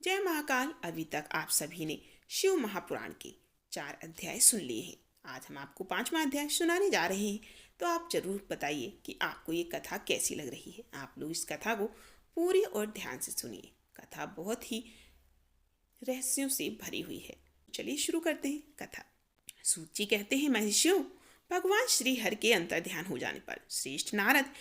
जय महाकाल। अभी तक आप सभी ने शिव महापुराण के 4 अध्याय सुन लिए हैं। आज हम आपको 5वां अध्याय सुनाने जा रहे हैं। तो आप जरूर बताइए कि आपको ये कथा कैसी लग रही है। आप लोग इस कथा को पूरी और ध्यान से सुनिए। कथा बहुत ही रहस्यों से भरी हुई है। चलिए शुरू करते हैं कथा। सूत जी कहते हैं, महर्षियों, भगवान श्री हरि के अंतर ध्यान हो जाने पर श्रेष्ठ नारद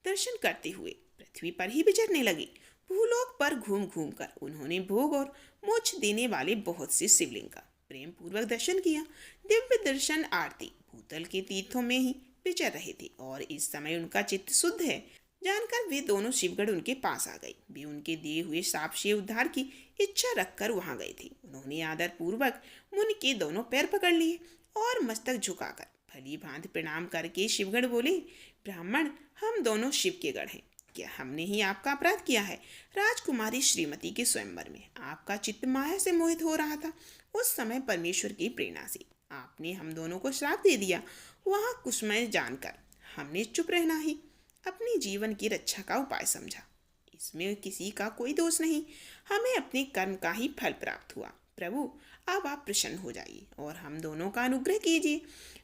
दर्शन करते हुए पृथ्वी पर ही विचरने लगे। भूलोक पर घूम घूम कर उन्होंने भोग और मोक्ष देने वाले बहुत से शिवलिंग का प्रेम पूर्वक दर्शन किया। दिव्य दर्शन आरती भूतल के तीर्थों में ही विचर रहे थे और इस समय उनका चित्त शुद्ध है जानकर वे दोनों शिवगढ़ उनके पास आ गए। वे उनके दिए हुए शाप से उद्धार की इच्छा रखकर वहां गए थे। उन्होंने आदर पूर्वक मुनि के दोनों पैर पकड़ लिए और मस्तक झुकाकर भली भांति प्रणाम करके शिवगढ़ बोले, ब्राह्मण, हम दोनों शिव के गढ़ हैं। क्या हमने ही आपका अपराध किया है? राजकुमारी श्रीमती के स्वयंवर में आपका चित्त माया से मोहित हो रहा था। उस समय परमेश्वर की प्रेरणा से आपने हम दोनों को श्राप दे दिया। वहां कुसुमय जानकर हमने चुप रहना ही अपनी जीवन की रक्षा का उपाय समझा। इसमें किसी का कोई दोष नहीं, हमें अपने कर्म का ही फल प्राप्त हुआ। प्रभु, अब आप प्रसन्न हो जाइए और हम दोनों का अनुग्रह कीजिए।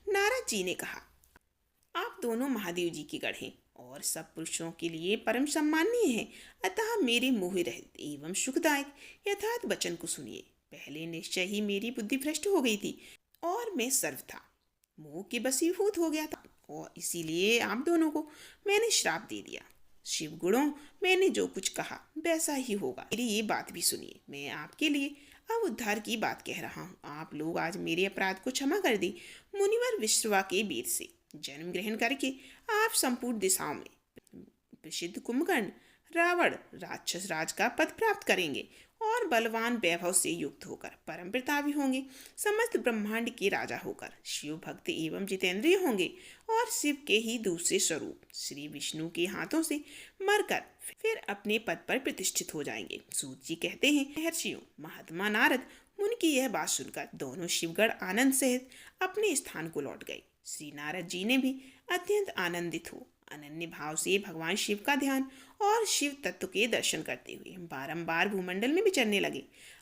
नारद जी ने कहा, आप दोनों महादेव जी के गढ़ हैं और सब पुरुषों के लिए परम सम्माननीय हैं। अतः मेरे मोह रहित एवं सुखदायक यथार्थ वचन को सुनिए। पहले निश्चय ही मेरी बुद्धि भ्रष्ट हो गई थी और मैं सर्वथा मोह के वशीभूत हो गया था और इसीलिए आप दोनों को मैंने श्राप दे दिया। शिव गुणों, मैंने जो कुछ कहा वैसा ही होगा। मेरी ये बात भी सुनिए। मैं आपके लिए अब उद्धार की बात कह रहा हूँ। आप लोग आज मेरे अपराध को क्षमा कर दी। मुनिवर विश्वा के वीर से जन्म ग्रहण करके आप संपूर्ण दिशाओं में प्रसिद्ध कुंभकर्ण रावण राक्षस राज का पद प्राप्त करेंगे और बलवान वैभव से युक्त होकर परम प्रतापी होंगे। समस्त ब्रह्मांड के राजा होकर शिव भक्त एवं जितेंद्रिय होंगे और शिव के ही दूसरे स्वरूप श्री विष्णु के हाथों से मरकर फिर अपने पद पर प्रतिष्ठित हो जाएंगे। सूत जी कहते हैं, महर्षियों, महात्मा नारद मुनि की यह बात सुनकर दोनों शिवगढ़ आनंद सहित अपने स्थान को लौट गए। श्री नारद जी ने भी अत्यंत आनंदित हो अनन्य भाव से भगवान शिव का ध्यान और शिव तत्व के दर्शन करते हुए बारंबार भूमंडल में विचरने लगे।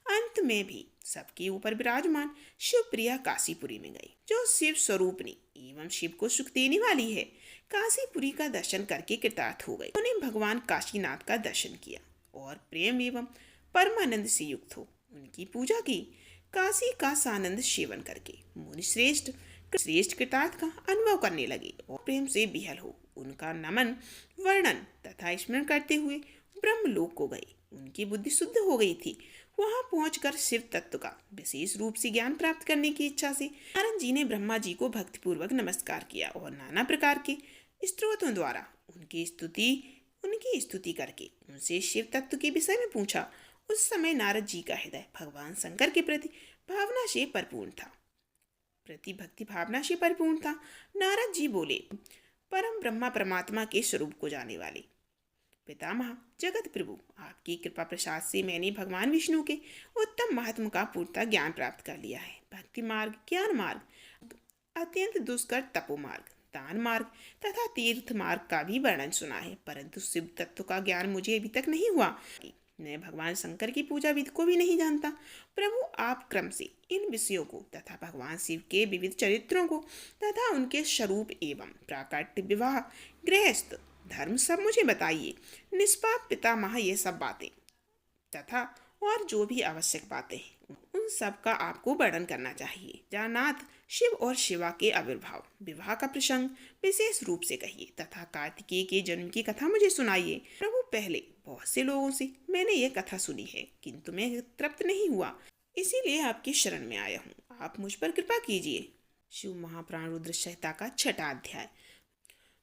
अंत में भी सबके ऊपर विराजमान शिव प्रिया काशीपुरी में गई, जो शिव स्वरूपनी एवं शिव को सुख देने वाली है। काशीपुरी का दर्शन करके कृतार्थ हो गए। उन्होंने भगवान काशीनाथ का दर्शन किया और प्रेम एवं परमानंद से युक्त हो उनकी पूजा की। काशी का सानंद सेवन करके मुनि श्रेष्ठ कृतार्थ का अनुभव करने लगे और प्रेम से बिहल हो उनका नमन वर्णन तथा स्मरण करते हुए ब्रह्मलोक को गए। उनकी बुद्धि शुद्ध हो गई थी। वहां पहुंचकर शिव तत्व का विशेष रूप से ज्ञान प्राप्त करने की इच्छा से नारद जी ने ब्रह्मा जी को भक्तिपूर्वक नमस्कार किया और नाना प्रकार के स्तोत्रों द्वारा उनकी स्तुति करके उनसे शिव तत्व के विषय में पूछा। उस समय नारद जी का हृदय भगवान शंकर के प्रति भक्ति भावना से परिपूर्ण था। नारद जी बोले, परम ब्रह्मा परमात्मा के स्वरूप को जाने वाले पितामह जगत प्रभु, आपकी कृपा प्रसाद से मैंने भगवान विष्णु के उत्तम महात्म का पूर्णतः ज्ञान प्राप्त कर लिया है। भक्ति मार्ग, ज्ञान मार्ग, अत्यंत दुष्कर तपो मार्ग, दान मार्ग तथा तीर्थ मार्ग का भी वर्णन सुना है, परंतु शिव तत्व का ज्ञान मुझे अभी तक नहीं हुआ। मैं भगवान शंकर की पूजा विधि को भी नहीं जानता। प्रभु, आप क्रम से इन विषयों को तथा भगवान शिव के विविध चरित्रों को तथा उनके स्वरूप एवं प्राकट्य, विवाह, गृहस्थ धर्म सब मुझे बताइए। निष्पाप पितामह ये सब बातें तथा और जो भी आवश्यक बातें हैं उन सब का आपको वर्णन करना चाहिए। जानाथ, शिव और शिवा के आविर्भाव, विवाह का प्रसंग विशेष रूप से कहिए तथा कार्तिकेय के जन्म की कथा मुझे सुनाइए। प्रभु, पहले बहुत से लोगों से मैंने ये कथा सुनी है किंतु मैं तृप्त नहीं हुआ, इसीलिए आपकी शरण में आया हूँ। आप मुझ पर कृपा कीजिए। शिव महापुराण रुद्र संहिता का 6वां अध्याय।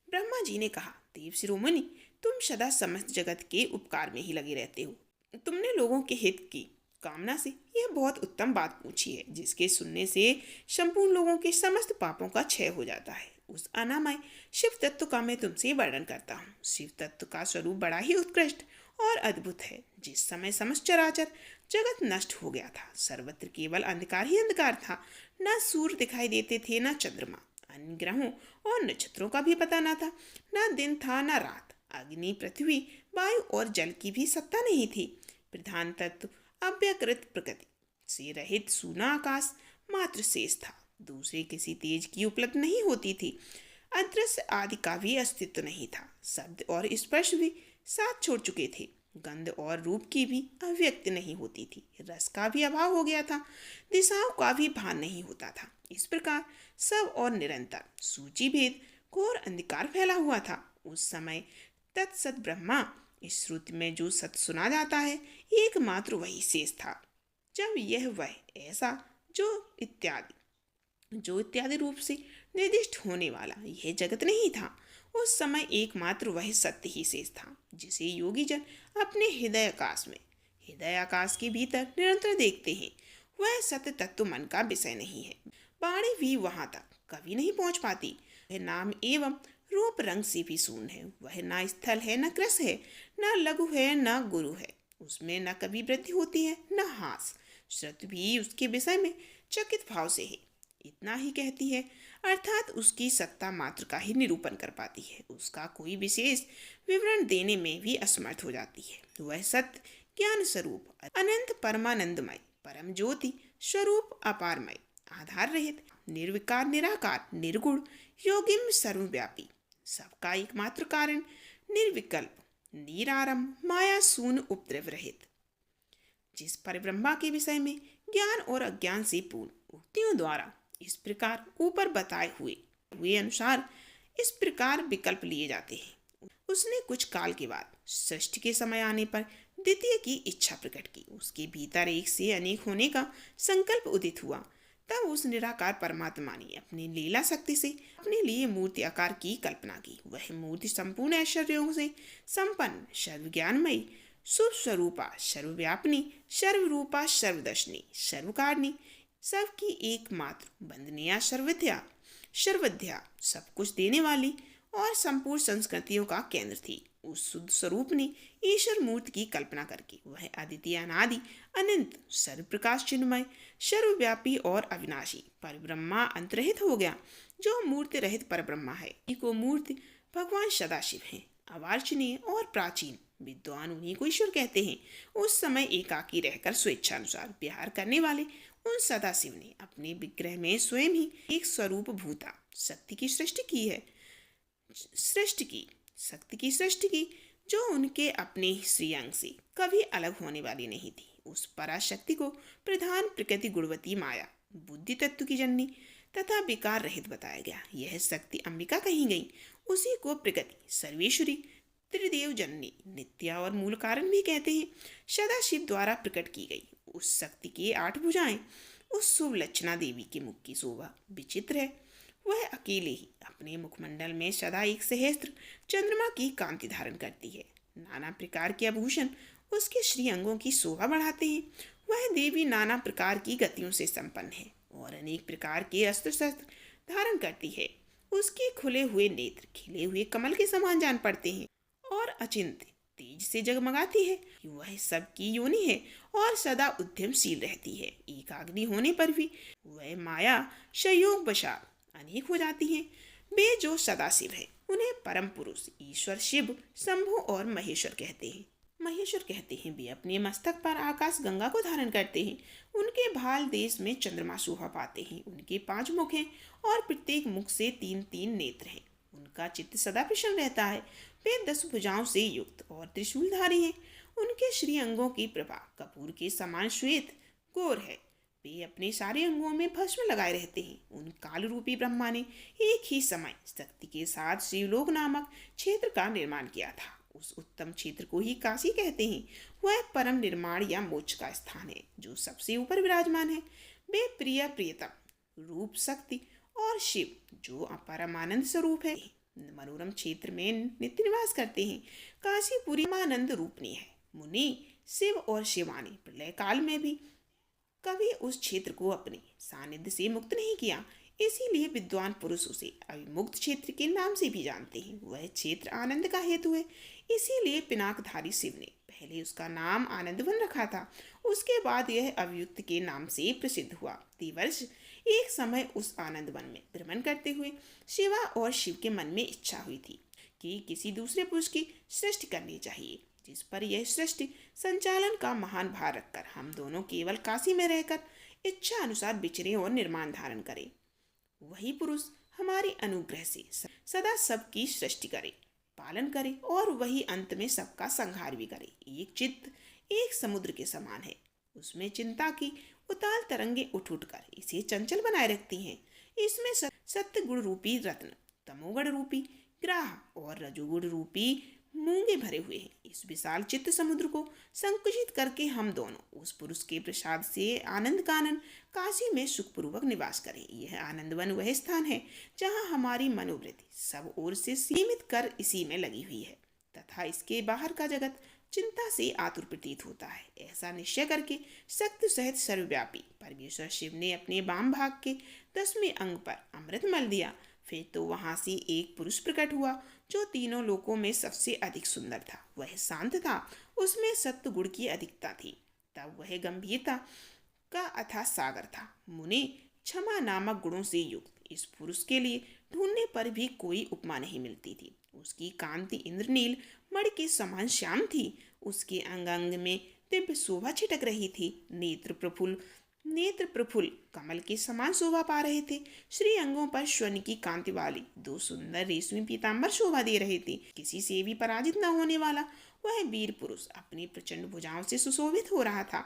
ब्रह्मा जी ने कहा, देव शिरोमणि, तुम सदा समस्त जगत के उपकार में ही लगे रहते हो। तुमने लोगों के हित की कामना से यह बहुत उत्तम बात पूछी है, जिसके सुनने से संपूर्ण लोगों के समस्त पापों का क्षय हो जाता है। उस अनामय शिव तत्व का मैं तुमसे वर्णन करता हूँ। शिव तत्व का स्वरूप बड़ा ही उत्कृष्ट और अद्भुत है। जिस समय समस्त चराचर जगत नष्ट हो गया था, सर्वत्र केवल अंधकार ही अंधकार था। न सूर्य दिखाई देते थे, न चंद्रमा, अन्य ग्रहों और नक्षत्रों का भी पता न था। न दिन था न रात, अग्नि, पृथ्वी, वायु और जल की भी सत्ता नहीं थी। प्रधान तत्व अव्यकृत प्रकृति से रहित सूना आकाश मात्र शेष था। दूसरे किसी तेज की उपलब्ध नहीं होती थी। अदृश्य आदि का भी अस्तित्व नहीं था। शब्द और स्पर्श भी साथ छोड़ चुके थे। गंध और रूप की भी अभिव्यक्ति नहीं होती थी। रस का भी अभाव हो गया था। दिशाओं का भी भान नहीं होता था। इस प्रकार सब और निरंतर सूची भेद घोर अंधकार फैला हुआ था। उस समय तत्सत ब्रह्मा, इस श्रुति में जो सत्य सुना जाता है, एकमात्र वही शेष था। जब यह वह ऐसा जो इत्यादि रूप से निर्दिष्ट होने वाला यह जगत नहीं था, उस समय एकमात्र वह सत्य ही शेष था, जिसे योगी जन अपने हृदय आकाश के भीतर निरंतर देखते हैं। वह सत्य तत्व मन का विषय नहीं है। वाणी भी वहां तक कभी नहीं पहुंच पाती। वह नाम एवं रूप रंग से भी शून्य है। वह न स्थल है, न कृस है, न लघु है, न गुरु है। उसमें न कभी वृद्धि होती है, न हास। श्रुति भी उसके विषय में चकित भाव से है। इतना ही कहती है, अर्थात उसकी सत्ता मात्र का ही निरूपण कर पाती है। उसका कोई विशेष विवरण देने में भी असमर्थ हो जाती है। वह सत्य ज्ञान स्वरूप, अनंत परमानंदमय, परम ज्योति स्वरूप, अपारमय, आधार रहित, निर्विकार, निराकार, निर्गुण, योगिम, सर्वव्यापी, सबका एकमात्र कारण, निर्विकल्प, निरारंभ, माया शून्य, उपद्रव रहित, जिस परिब्रह्मा के विषय में ज्ञान और अज्ञान से पूर्ण उक्तियों द्वारा इस प्रकार ऊपर बताए हुए अनुसार इस प्रकार विकल्प लिए जाते हैं। उसने कुछ काल के बाद सृष्टि के समय आने पर द्वितीय की इच्छा प्रकट की। उसके भीतर एक से अनेक होने का संकल्प उदित हुआ। तब उस निराकार परमात्मा ने अपनी लीला शक्ति से अपने लिए मूर्ति आकार की कल्पना की। वह मूर्ति संपूर्ण ऐश्वर्यों से संपन्न, सर्वज्ञानमयी, शुभ स्वरूपा, सर्वव्यापिनी, सर्वरूपा, सर्वदर्शनी, सर्वकारिणी, सबकी एकमात्र वंदनीय, सर्वविद्या, सब कुछ देने वाली और संपूर्ण संस्कृतियों का केंद्र थी। उस शुद्ध स्वरूप ने ईश्वर मूर्ति की कल्पना करके वह अद्वितीय, अनादि, अनंत, सर्वप्रकाश, चिन्मय, सर्वव्यापी और अविनाशी परब्रह्मा अंतरहित हो गया, जो मूर्ति रहित परब्रह्मा है। को मूर्ति भगवान सदाशिव हैं, अवार्चनीय और प्राचीन। विद्वान उन्हीं को ईश्वर कहते हैं। उस समय एकाकी रहकर स्वेच्छानुसार विहार करने वाले उन सदाशिव ने अपने विग्रह में स्वयं ही एक स्वरूप भूता शक्ति की सृष्टि की, जो उनके अपने श्रीअंग से कभी अलग होने वाली नहीं थी। उस पराशक्ति को प्रधान प्रकृति गुणवती माया, बुद्धि तत्व की जननी तथा विकार रहित बताया गया। यह शक्ति अंबिका कही गई। उसी को प्रकृति, सर्वेश्वरी, त्रिदेव जननी, नित्या और मूल कारण भी कहते हैं। सदाशिव द्वारा प्रकट की गई उस शक्ति की 8 भुजाएं, उस शुभ लक्षणा देवी के मुख की शोभा विचित्र है। वह अकेले ही अपने मुखमंडल में सदा एक सहस्त्र चंद्रमा की कांति धारण करती है। नाना प्रकार के आभूषण उसके श्री अंगों की शोभा बढ़ाते हैं। वह देवी नाना प्रकार की गतियों से संपन्न है और अनेक प्रकार के अस्त्र शस्त्र धारण करती है। उसके खुले हुए नेत्र खिले हुए कमल के समान जान पड़ते हैं और अचिंत्य तेज से जगमगाती है। वह सबकी योनि है और सदा उद्यमशील रहती है। एकाग्नि होने पर भी वह माया संयोग वशात अनेक हो जाती हैं। वे जो सदाशिव है उन्हें परम पुरुष ईश्वर, शिव, शंभु और महेश्वर कहते हैं। वे अपने मस्तक पर आकाश गंगा को धारण करते हैं। उनके भाल देश में चंद्रमा शोभा पाते हैं। उनके 5 मुख हैं और प्रत्येक मुख से 3-3 नेत्र हैं। उनका चित्त सदा प्रसन्न रहता है। वे 10 भुजाओं से युक्त और त्रिशूलधारी हैं। उनके श्री अंगों की प्रभा कपूर के समान श्वेत गोर है। वे अपने सारे अंगों में भस्म लगाए रहते हैं। उन काल रूपी ब्रह्मा ने एक ही समय शक्ति के साथ शिवलोक नामक क्षेत्र का निर्माण किया था। उस उत्तम क्षेत्र को ही काशी कहते हैं। वह परम निर्माण या मोक्ष का स्थान है, जो सबसे ऊपर विराजमान है। वे प्रियतम रूप, शक्ति और शिव, जो परमानंद स्वरूप है, मनोरम क्षेत्र में नित्य निवास करते हैं। काशीपुरी आनंद रूपनी है। मुनि, शिव और शिवानी प्रलय काल में भी कभी उस क्षेत्र को अपने सानिध्य से मुक्त नहीं किया। इसीलिए विद्वान पुरुष उसे अविमुक्त क्षेत्र के नाम से भी जानते हैं। वह क्षेत्र आनंद का हेतु है। इसीलिए पिनाकधारी शिव ने पहले उसका नाम आनंदवन रखा था। उसके बाद यह अवियुक्त के नाम से प्रसिद्ध हुआ। प्रतिवर्ष एक समय उस आनंदवन में भ्रमण करते हुए शिवा और शिव के मन में इच्छा हुई थी कि किसी दूसरे पुरुष की सृष्टि करनी चाहिए। जिस पर यह सृष्टि संचालन का महान भार रखकर हम दोनों केवल काशी में रहकर इच्छा अनुसार विचरे और निर्माण धारण करें। वही पुरुष हमारे अनुग्रह से सदा सबकी सृष्टि करे, पालन करे और वही अंत में सबका संहार भी करे। एक चित्त एक समुद्र के समान है, उसमें चिंता की उताल तरंगे उठ उठकर इसे चंचल बनाए रखती हैं। इसमें सत्य गुण रूपी रत्न, तमोगुण रूपी ग्राह और रजोगुण रूपी मूंगे भरे हुए हैं। इस विशाल चित्त समुद्र को संकुचित करके हम दोनों उस पुरुष के प्रसाद से आनंद कानन काशी में सुखपूर्वक निवास करें। यह आनंदवन वह स्थान है जहाँ हमारी मनोवृत्ति सब ओर से सीमित कर इसी में लगी हुई है तथा इसके बाहर का जगत चिंता से आतुर प्रतीत होता है। ऐसा निश्चय करके शक्ति सहित सर्वव्यापी परमेश्वर शिव ने अपने वाम भाग के 10वें अंग पर अमृत मल दिया। फिर तो वहां से एक पुरुष प्रकट हुआ जो तीनों लोकों में सबसे अधिक सुंदर था। वह शांत था, उसमें सत्व गुण की अधिकता थी। तब वह गंभीरता का अथाह सागर था। मुनि क्षमा नामक गुणों से युक्त इस पुरुष के लिए ढूंढने पर भी कोई उपमा नहीं मिलती थी। उसकी कांति इंद्रनील मणि के समान श्याम थी। उसके अंग अंग में दिव्य शोभा छिटक रही थी। नेत्र प्रफुल्ल कमल के समान शोभा पा रहे थे। श्री अंगों पर स्वर्ण की कांति वाली 2 सुंदर रेशमी पीतांबर शोभा दे रहे थे। किसी से भी पराजित न होने वाला वह वीर पुरुष अपनी प्रचंड भुजाओं से सुशोभित हो रहा था।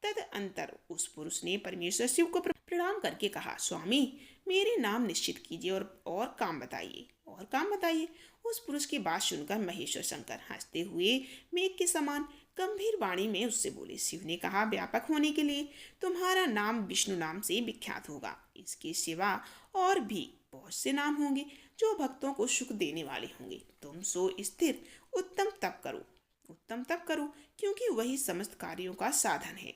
तदअंतर उस पुरुष ने परमेश्वर शिव को प्रणाम करके कहा, स्वामी मेरे नाम निश्चित कीजिए और काम बताइए। उस पुरुष की बात सुनकर महेश्वर शंकर हंसते हुए मेघ के समान गंभीर वाणी में उससे बोले, शिव ने कहा, व्यापक होने के लिए तुम्हारा नाम विष्णु नाम से विख्यात होगा। इसके सिवा और भी बहुत से नाम होंगे जो भक्तों को सुख देने वाले होंगे। तुम सो स्थिर उत्तम तप करो क्योंकि वही समस्त कार्यों का साधन है।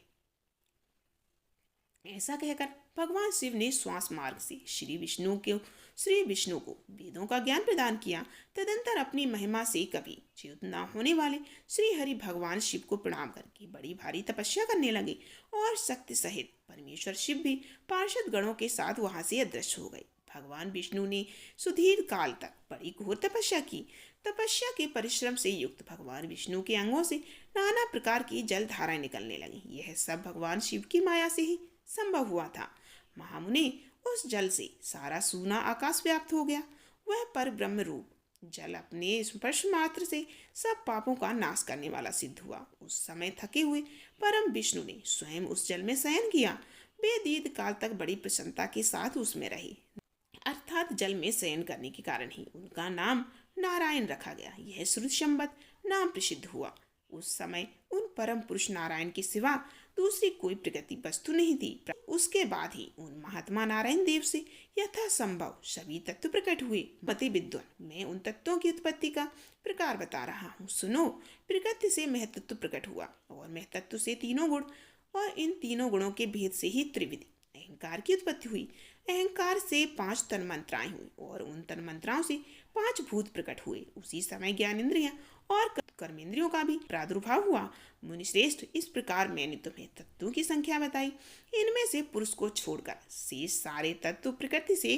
ऐसा कहकर भगवान शिव ने श्वास मार्ग से श्री विष्णु को वेदों का ज्ञान प्रदान किया। तदंतर अपनी महिमा से कभी च्युत न होने वाले श्री हरि भगवान शिव को प्रणाम करके बड़ी भारी तपस्या करने लगे और शक्ति सहित परमेश्वर शिव भी पार्षद गणों के साथ वहां से अदृश्य हो गए। भगवान विष्णु ने सुदीर्घ काल तक बड़ी घोर तपस्या की। तपस्या के परिश्रम से युक्त भगवान विष्णु के अंगों से नाना प्रकार की जल धाराएं निकलने लगी। यह सब भगवान शिव की माया से ही संभव हुआ था। महामुनि, उस जल से सारा सूना आकाश व्याप्त हो गया। वह पर ब्रह्म रूप जल अपने स्पर्श मात्र से सब पापों का नाश करने वाला सिद्ध हुआ। उस समय थके हुए परम विष्णु ने स्वयं उस जल में शयन किया। वे दीर्घ काल तक बड़ी प्रसन्नता के साथ उसमें रहे। अर्थात जल में शयन करने के कारण ही उनका नाम नारायण रखा गया। यह श्रुतिसम्मत नाम प्रसिद्ध हुआ। उस समय उन परम पुरुष नारायण के सिवा दूसरी कोई प्रकृति वस्तु नहीं थी। उसके बाद ही उन महात्मा नारायण देव से यथासंभव सभी तत्व प्रकट हुए। मते विद्वान, मैं उन तत्वों की उत्पत्ति का प्रकार बता रहा हूँ, सुनो। प्रकृति से महतत्व प्रकट हुआ और महतत्व से तीनों गुण और इन तीनों गुणों के भेद से ही त्रिविध अहंकार की उत्पत्ति हुई। अहंकार से 5 तन्मात्राएं हुई और उन तन्मात्राओं से 5 भूत प्रकट हुए। उसी समय ज्ञानेंद्रियां और कर्मेंद्रियों का भी प्रादुर्भाव हुआ। मुनिश्रेष्ठ, इस प्रकार मैंने तुम्हें तत्वों की संख्या बताई। इनमें से पुरुष को छोड़कर शेष सारे तत्व प्रकृति से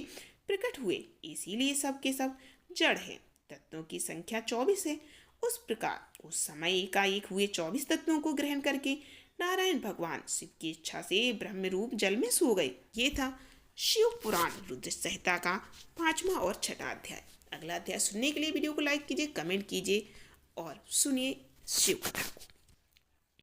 प्रकट हुए, इसीलिए सब के सब जड़ है। तत्वों की संख्या 24 है। उस प्रकार उस समय एकाएक हुए 24 तत्वों को ग्रहण करके नारायण भगवान शिव की इच्छा से ब्रह्म रूप जल में सो गए। ये था शिव पुराण रुद्र संहिता का 5वां और 6वां अध्याय। अगला अध्याय सुनने के लिए वीडियो को लाइक कीजिए, कमेंट कीजिए और सुनिए शिव कथा को।